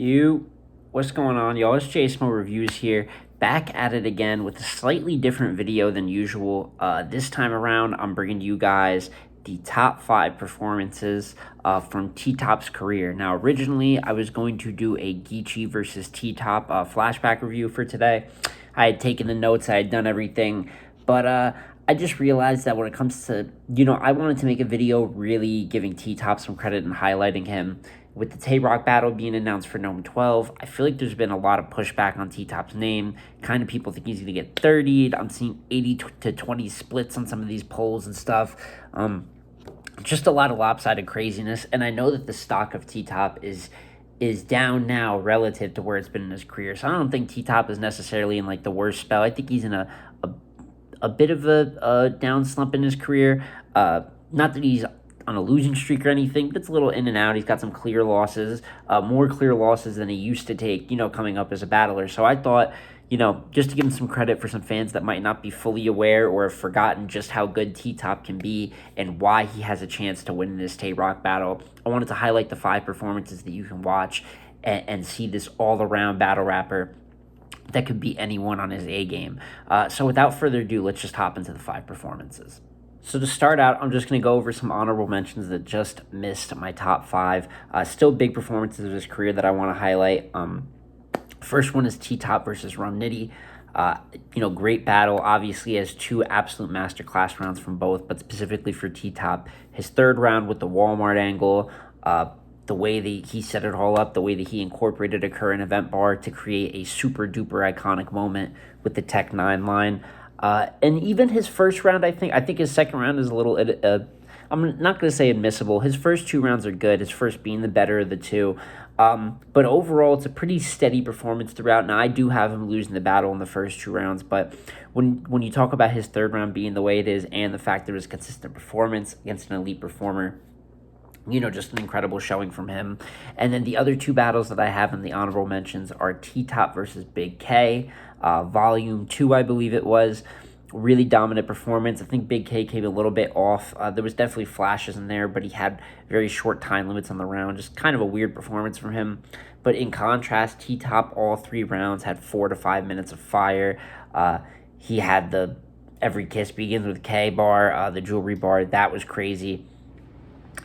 What's going on, y'all? It's JSmo Reviews here, back at it again with a slightly different video than usual. This time around, I'm bringing you guys the top 5 performances from T-Top's career. Now, originally, I was going to do a Geechee versus T-Top flashback review for today. I had taken the notes, I had done everything, but I just realized that when it comes to, I wanted to make a video really giving T-Top some credit and highlighting him. With the Tay-Rock battle being announced for Gnome 12, I feel like there's been a lot of pushback on T-Top's name. Kind of people think he's going to get 30'd. I'm seeing 80 to 20 splits on some of these polls and stuff. Just a lot of lopsided craziness. And I know that the stock of T-Top is down now relative to where it's been in his career. So I don't think T-Top is necessarily in like the worst spell. I think he's in a bit of a down slump in his career. Not that he's on a losing streak or anything, but it's a little in and out. He's got some clear losses, more clear losses than he used to take, coming up as a battler. So I thought, just to give him some credit for some fans that might not be fully aware or have forgotten just how good T-Top can be and why he has a chance to win this Tay-Rock battle, I wanted to highlight the 5 performances that you can watch and see this all-around battle rapper that could beat anyone on his A game. So without further ado, let's just hop into the 5 performances. So to start out, I'm just going to go over some honorable mentions that just missed my top 5. Still big performances of his career that I want to highlight. First one is T-Top versus Rum Nitty. Great battle. Obviously, has 2 absolute masterclass rounds from both, but specifically for T-Top, his third round with the Walmart angle, the way that he set it all up, the way that he incorporated a current event bar to create a super duper iconic moment with the Tech 9 line. And even his first round, I think his second round is a little, I'm not going to say admissible. His first 2 rounds are good, his first being the better of the 2. But overall, it's a pretty steady performance throughout. Now, I do have him losing the battle in the first 2 rounds, but when you talk about his third round being the way it is and the fact that it was consistent performance against an elite performer, just an incredible showing from him. And then the other 2 battles that I have in the honorable mentions are T-Top versus Big K, Volume 2, I believe it was. Really dominant performance. I think Big K came a little bit off. There was definitely flashes in there, but he had very short time limits on the round. Just kind of a weird performance from him. But in contrast, T-Top all 3 rounds had 4 to 5 minutes of fire. He had the Every Kiss Begins with K bar, the jewelry bar. That was crazy.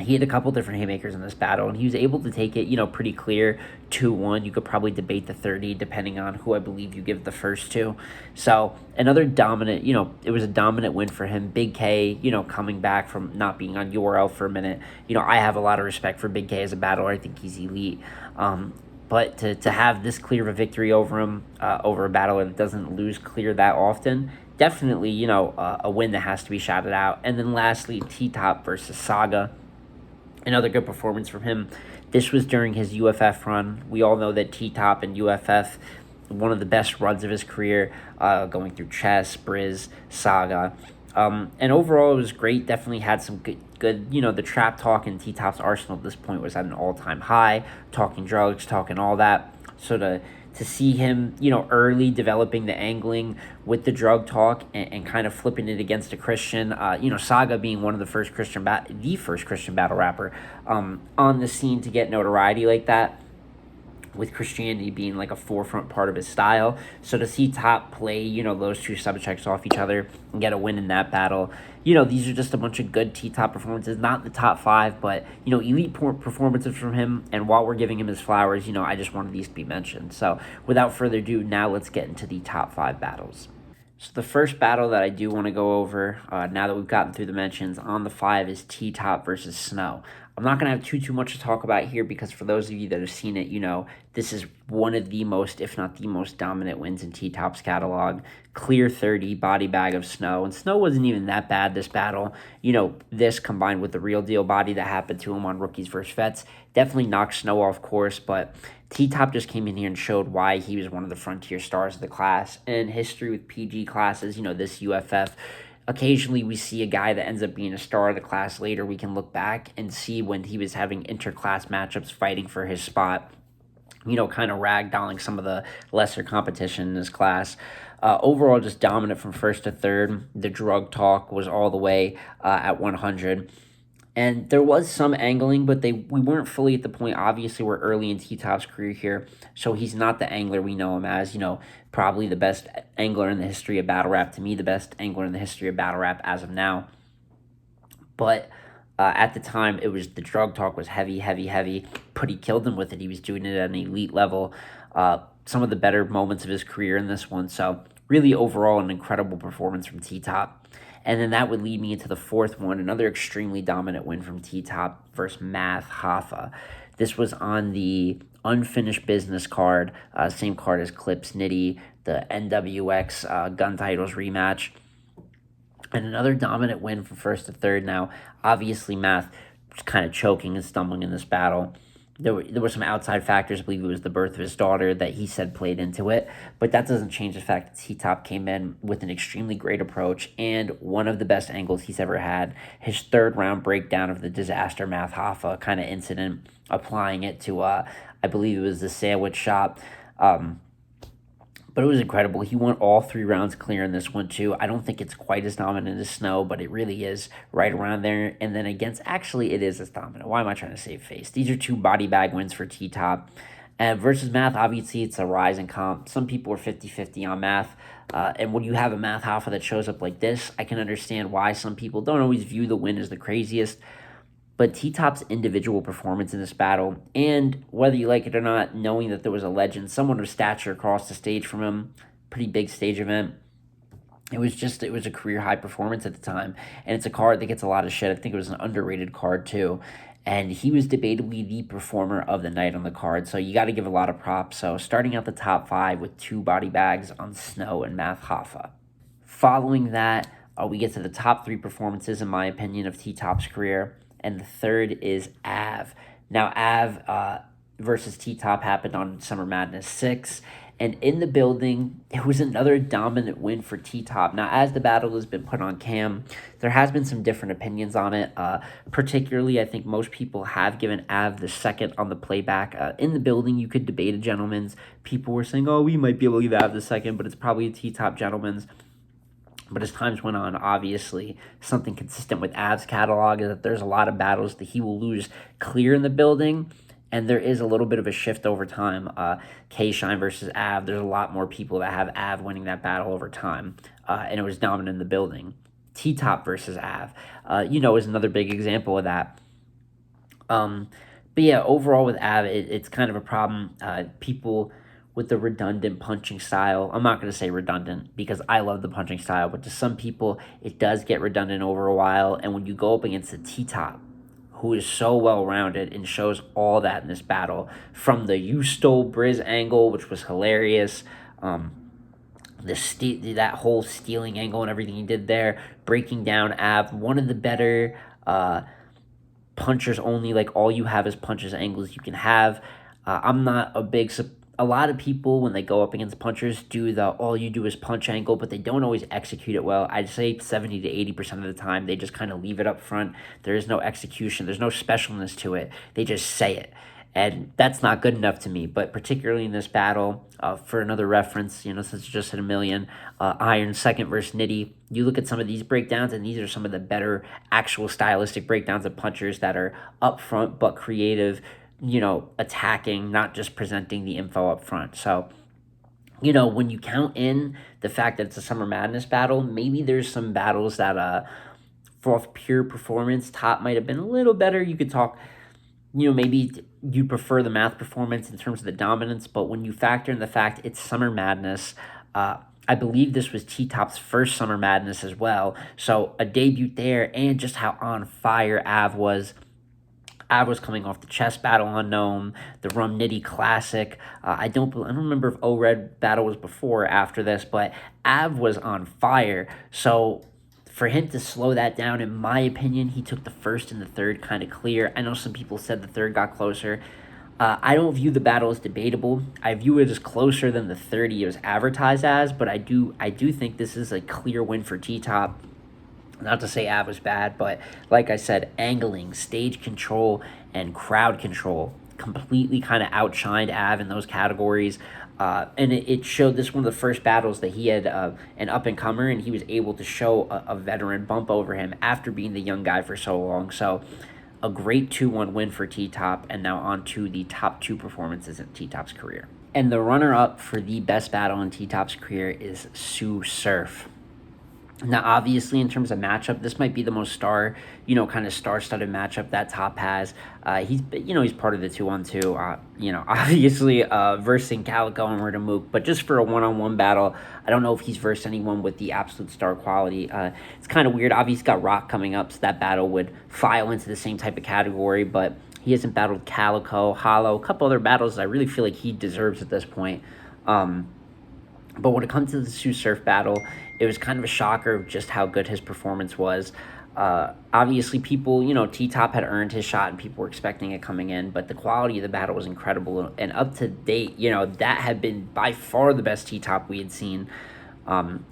He had a couple different haymakers in this battle, and he was able to take it, pretty clear, 2-1. You could probably debate the 30, depending on who I believe you give the first to. So, another dominant, it was a dominant win for him. Big K, coming back from not being on URL for a minute. I have a lot of respect for Big K as a battler. I think he's elite. But to have this clear of a victory over him, over a battler that doesn't lose clear that often, definitely, a win that has to be shouted out. And then lastly, T-Top versus Saga. Another good performance from him. This was during his UFF run. We all know that T-Top and UFF, one of the best runs of his career, going through Chess, Briz, Saga. And overall, it was great. Definitely had some good, the trap talk in T-Top's arsenal at this point was at an all-time high. Talking drugs, talking all that. So to see him, early developing the angling with the drug talk and kind of flipping it against a Christian, Saga being one of the first Christian battle rapper on the scene to get notoriety like that, with Christianity being like a forefront part of his style. So to see Top play, those 2 subjects off each other and get a win in that battle, these are just a bunch of good T-Top performances, not the top 5, but, elite performances from him. And while we're giving him his flowers, I just wanted these to be mentioned. So without further ado, now let's get into the top 5 battles. So the first battle that I do want to go over, now that we've gotten through the mentions, on the 5 is T-Top versus Snow. I'm not going to have too much to talk about here because for those of you that have seen it, this is one of the most, if not the most dominant wins in T-Top's catalog. Clear 30, body bag of Snow. And Snow wasn't even that bad this battle. This combined with the real deal body that happened to him on Rookies vs. Vets definitely knocked Snow off course, but T-Top just came in here and showed why he was one of the frontier stars of the class. And in history with PG classes, this UFF, occasionally we see a guy that ends up being a star of the class later. We can look back and see when he was having interclass matchups fighting for his spot, kind of ragdolling some of the lesser competition in his class. Overall, just dominant from first to third. The drug talk was all the way at 100. And there was some angling, but we weren't fully at the point. Obviously, we're early in T-Top's career here, so he's not the angler we know him as. Probably the best angler in the history of battle rap. To me, the best angler in the history of battle rap as of now. But at the time, it was the drug talk was heavy, heavy, heavy. But he killed him with it. He was doing it at an elite level. Some of the better moments of his career in this one. So really, overall, an incredible performance from T-Top. And then that would lead me into the fourth one, another extremely dominant win from T-Top versus Math Hoffa. This was on the unfinished business card, same card as Clips Nitty, the NWX gun titles rematch. And another dominant win from first to third. Now, obviously, Math was kind of choking and stumbling in this battle. There were some outside factors. I believe it was the birth of his daughter that he said played into it. But that doesn't change the fact that T-Top came in with an extremely great approach and one of the best angles he's ever had. His third round breakdown of the disaster Math Hoffa kind of incident, applying it to, I believe it was the sandwich shop. But it was incredible. He won all 3 rounds clear in this one, too. I don't think it's quite as dominant as Snow, but it really is right around there. And then against, actually, it is as dominant. Why am I trying to save face? These are 2 body bag wins for T-Top. Versus Math, obviously, it's a rise in comp. Some people are 50-50 on Math. And when you have a Math Hoffa that shows up like this, I can understand why some people don't always view the win as the craziest. But T-Top's individual performance in this battle, and whether you like it or not, knowing that there was a legend, someone of stature across the stage from him, pretty big stage event, it was a career high performance at the time. And it's a card that gets a lot of shit. I think it was an underrated card too. And he was debatably the performer of the night on the card. So you got to give a lot of props. So starting out the top 5 with 2 body bags on Snow and Math Hoffa. Following that, we get to the top 3 performances, in my opinion, of T-Top's career. And the third is Av. Now, Av versus T-Top happened on Summer Madness 6. And in the building, it was another dominant win for T-Top. Now, as the battle has been put on cam, there has been some different opinions on it. Particularly, I think most people have given Av the second on the playback. In the building, you could debate a gentleman's. People were saying, oh, we might be able to give Av the second, but it's probably a T-Top gentleman's. But as times went on, obviously, something consistent with Av's catalog is that there's a lot of battles that he will lose clear in the building, and there is a little bit of a shift over time. K-Shine versus Av, there's a lot more people that have Av winning that battle over time, and it was dominant in the building. T-Top versus Av, is another big example of that. But yeah, overall with Av, it's kind of a problem. People with the redundant punching style. I'm not going to say redundant because I love the punching style, but to some people, it does get redundant over a while. And when you go up against a T-Top, who is so well-rounded and shows all that in this battle, from the you stole Briz angle, which was hilarious, that whole stealing angle and everything he did there, breaking down Av, one of the better punchers only, like all you have is punches angles you can have. I'm not a lot of people, when they go up against punchers, do the all you do is punch angle, but they don't always execute it well. I'd say 70 to 80% of the time, they just kind of leave it up front. There is no execution. There's no specialness to it. They just say it. And that's not good enough to me. But particularly in this battle, for another reference, since it just hit a million, Iron second versus Nitty, you look at some of these breakdowns, and these are some of the better actual stylistic breakdowns of punchers that are up front but creative, attacking, not just presenting the info up front. So, when you count in the fact that it's a Summer Madness battle, maybe there's some battles that, for pure performance, Top might have been a little better. You could talk, maybe you prefer the Math performance in terms of the dominance, but when you factor in the fact it's Summer Madness, I believe this was T-Top's first Summer Madness as well. So a debut there, and just how on fire Av was. Av was coming off the chess battle on Gnome, the Rum Nitty Classic. I don't remember if O-Red battle was before or after this, but Av was on fire. So for him to slow that down, in my opinion, he took the first and the third kind of clear. I know some people said the third got closer. I don't view the battle as debatable. I view it as closer than the 30 it was advertised as, but I do think this is a clear win for T-Top. Not to say Av was bad, but like I said, angling, stage control, and crowd control completely kind of outshined Av in those categories. And it showed this one of the first battles that he had an up-and-comer, and he was able to show a veteran bump over him after being the young guy for so long. So A great 2-1 win for T-Top, and now on to the top 2 performances in T-Top's career. And the runner-up for the best battle in T-Top's career is Sue Surf. Now, obviously, in terms of matchup, this might be the most kind of star-studded matchup that Top has. He's part of the 2-on-2. Obviously, versing Calico and Mook, but just for a one-on-one battle, I don't know if he's versed anyone with the absolute star quality. It's kind of weird. Obviously, he's got Rock coming up, so that battle would file into the same type of category, but he hasn't battled Calico, Hollow, a couple other battles that I really feel like he deserves at this point. But when it comes to the Sue Surf battle, it was kind of a shocker of just how good his performance was. Obviously, people, T-Top had earned his shot and people were expecting it coming in, but the quality of the battle was incredible. And up to date, that had been by far the best T-Top we had seen.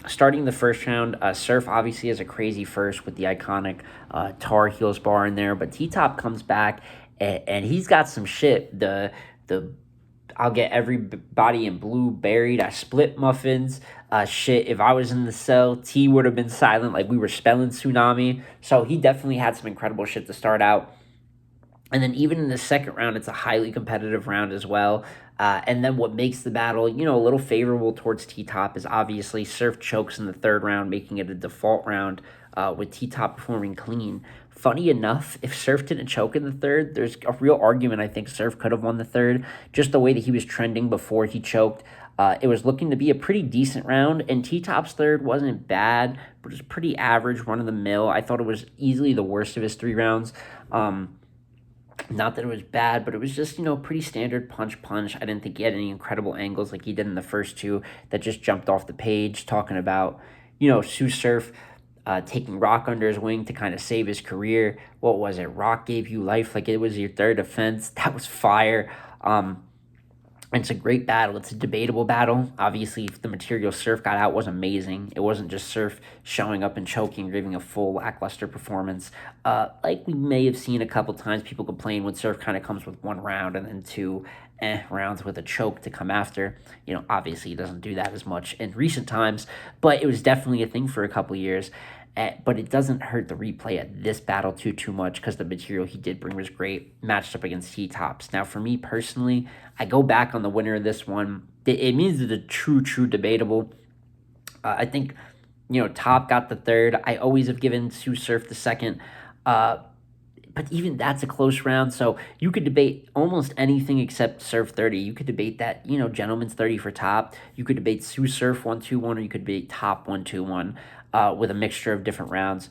Starting the first round, Surf obviously has a crazy first with the iconic Tar Heels bar in there, but T-Top comes back and he's got some shit. The I'll get everybody in blue buried. I split muffins. Shit, if I was in the cell, T would have been silent like we were spelling tsunami. So he definitely had some incredible shit to start out. And then even in the second round, it's a highly competitive round as well. And then what makes the battle, a little favorable towards T-Top is obviously Surf chokes in the third round, making it a default round with T-Top performing clean. Funny enough, if Surf didn't choke in the third, there's a real argument I think Surf could have won the third, just the way that he was trending before he choked. It was looking to be a pretty decent round, and T-Top's third wasn't bad, but it was pretty average, run-of-the-mill. I thought it was easily the worst of his 3 rounds. Not that it was bad, but it was just, pretty standard punch. I didn't think he had any incredible angles like he did in the first 2 that just jumped off the page, talking about, Sue Surf taking Rock under his wing to kind of save his career. What was it? Rock gave you life like it was your third offense. That was fire. It's a great battle. It's a debatable battle. Obviously, the material Surf got out was amazing. It wasn't just Surf showing up and choking, giving a full lackluster performance. Like we may have seen a couple times, people complain when Surf kind of comes with 1 round and then 2 rounds with a choke to come after. Obviously he doesn't do that as much in recent times, but it was definitely a thing for a couple years. But it doesn't hurt the replay at this battle too much because the material he did bring was great, matched up against T-Tops. Now, for me personally, I go back on the winner of this one. It means it's a true debatable. I think, Top got the third. I always have given Sue Surf the second. But even that's a close round, so you could debate almost anything except Surf 30. You could debate that, Gentleman's 30 for Top. You could debate Sue Surf 1-2-1, or you could debate Top 1-2-1 with a mixture of different rounds.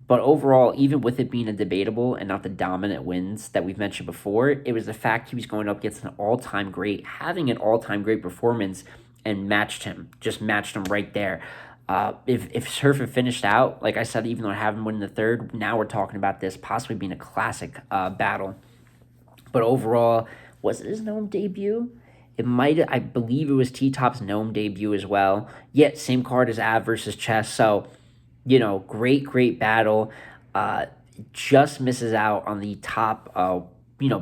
But overall, even with it being a debatable and not the dominant wins that we've mentioned before, it was the fact he was going up against an all-time great, having an all-time great performance, and matched him right there. If Surf had finished out, like I said, even though I have him win the third, now we're talking about this possibly being a classic battle. But overall, was it his Gnome debut? I believe it was T-Top's Gnome debut as well. Yet, same card as Av versus Chess. So, great battle. Just misses out on the top,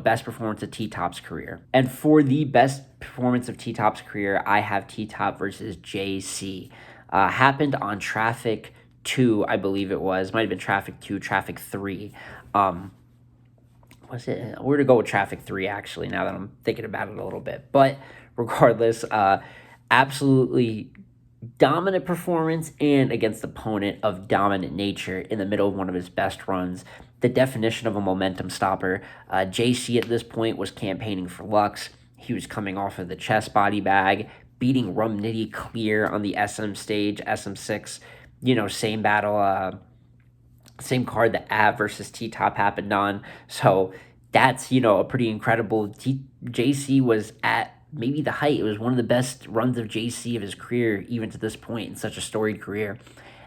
best performance of T-Top's career. And for the best performance of T-Top's career, I have T-Top versus JC. Happened on Traffic 2, I believe it was. Might have been Traffic 2, Traffic 3. Was it? We're going to go with Traffic 3, actually, now that I'm thinking about it a little bit. But regardless, absolutely dominant performance and against opponent of dominant nature in the middle of one of his best runs. The definition of a momentum stopper. JC at this point was campaigning for Lux. He was coming off of the chess body bag, beating Rum Nitty clear on the SM stage, SM6. Same battle, same card that Av versus T-Top happened on. So that's, a pretty incredible. JC was at maybe the height. It was one of the best runs of JC of his career, even to this point in such a storied career.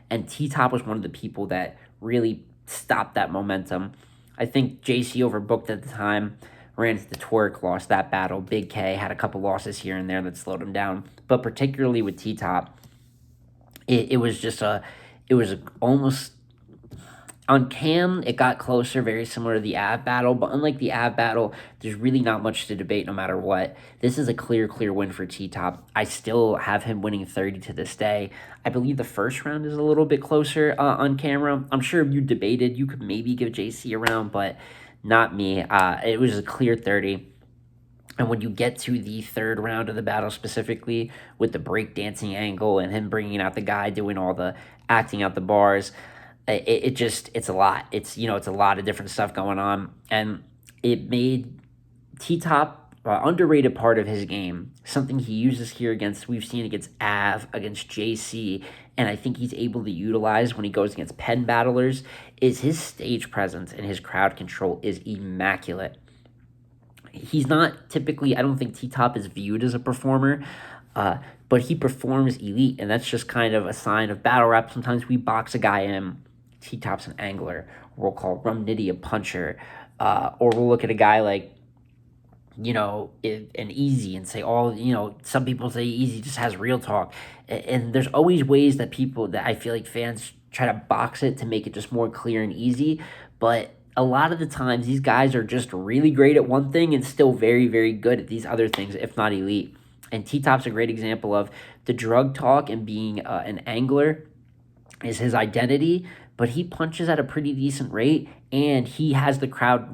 And T-Top was one of the people that really stopped that momentum. I think JC overbooked at the time, ran into the twerk, lost that battle. Big K had a couple losses here and there that slowed him down. But particularly with T-Top, it was almost on cam, it got closer, very similar to the Av battle, but unlike the Av battle, there's really not much to debate no matter what. This is a clear win for T-Top. I still have him winning 30 to this day. I believe the first round is a little bit closer on camera. I'm sure if you debated, you could maybe give JC a round, but not me. It was a clear 30. And when you get to the third round of the battle specifically, with the breakdancing angle and him bringing out the guy doing all the acting out the bars, it just, it's a lot. It's, it's a lot of different stuff going on. And it made T-Top, underrated part of his game, something he uses here against, we've seen against Av, against JC, and I think he's able to utilize when he goes against pen battlers, is his stage presence and his crowd control is immaculate. He's not typically, I don't think T-Top is viewed as a performer, but he performs elite, and that's just kind of a sign of battle rap. Sometimes we box a guy in, T-Top's an angler, or we'll call Rum Nitty a puncher, or we'll look at a guy like, an Easy and say, some people say Easy just has real talk. And there's always ways that I feel like fans try to box it to make it just more clear and easy. But a lot of the times, these guys are just really great at one thing and still very, very good at these other things, if not elite. And T-Top's a great example of the drug talk and being an angler is his identity, but he punches at a pretty decent rate, and he has the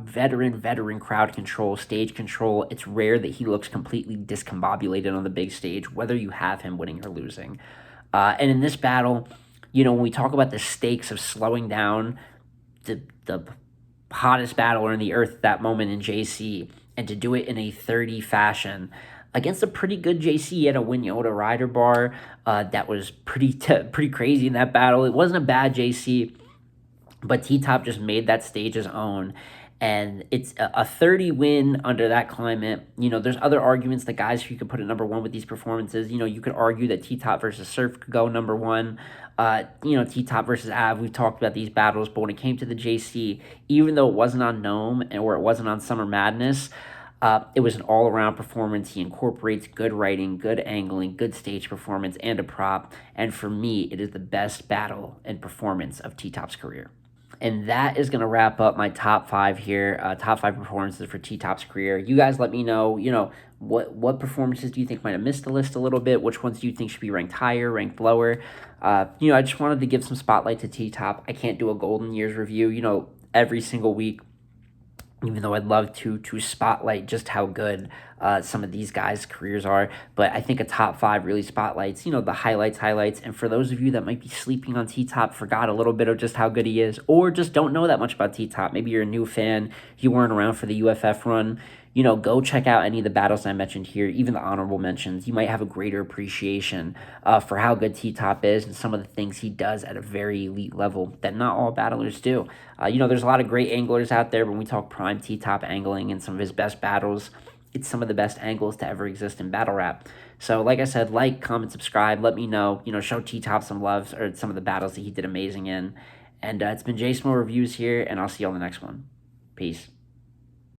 veteran crowd control, stage control. It's rare that he looks completely discombobulated on the big stage, whether you have him winning or losing. And in this battle, when we talk about the stakes of slowing down the hottest battler in the earth at that moment in JC, and to do it in a 30 fashion against a pretty good JC. He had a Win Yoda rider bar that was pretty crazy in that battle. It wasn't a bad JC, but T-Top just made that stage his own. And it's a 30 win under that climate. There's other arguments that guys who could put at number one with these performances. You could argue that T-Top versus Surf could go number one. T-Top versus Av, we've talked about these battles, but when it came to the JC, even though it wasn't on Gnome or it wasn't on Summer Madness, it was an all-around performance. He incorporates good writing, good angling, good stage performance, and a prop. And for me, it is the best battle and performance of T-Top's career. And that is going to wrap up my top five here, top five performances for T-Top's career. You guys let me know, what performances do you think might have missed the list a little bit? Which ones do you think should be ranked higher, ranked lower? I just wanted to give some spotlight to T-Top. I can't do a Golden Years review, every single week, even though I'd love to spotlight just how good some of these guys' careers are. But I think a top five really spotlights, the highlights. And for those of you that might be sleeping on T-Top, forgot a little bit of just how good he is, or just don't know that much about T-Top, maybe you're a new fan, you weren't around for the UFF run, go check out any of the battles I mentioned here, even the honorable mentions. You might have a greater appreciation for how good T-Top is and some of the things he does at a very elite level that not all battlers do. There's a lot of great anglers out there. When we talk prime T-Top angling and some of his best battles, it's some of the best angles to ever exist in battle rap. So like I said, like, comment, subscribe, let me know, show T-Top some love or some of the battles that he did amazing in. And it's been J Smo Reviews here, and I'll see you on the next one. Peace.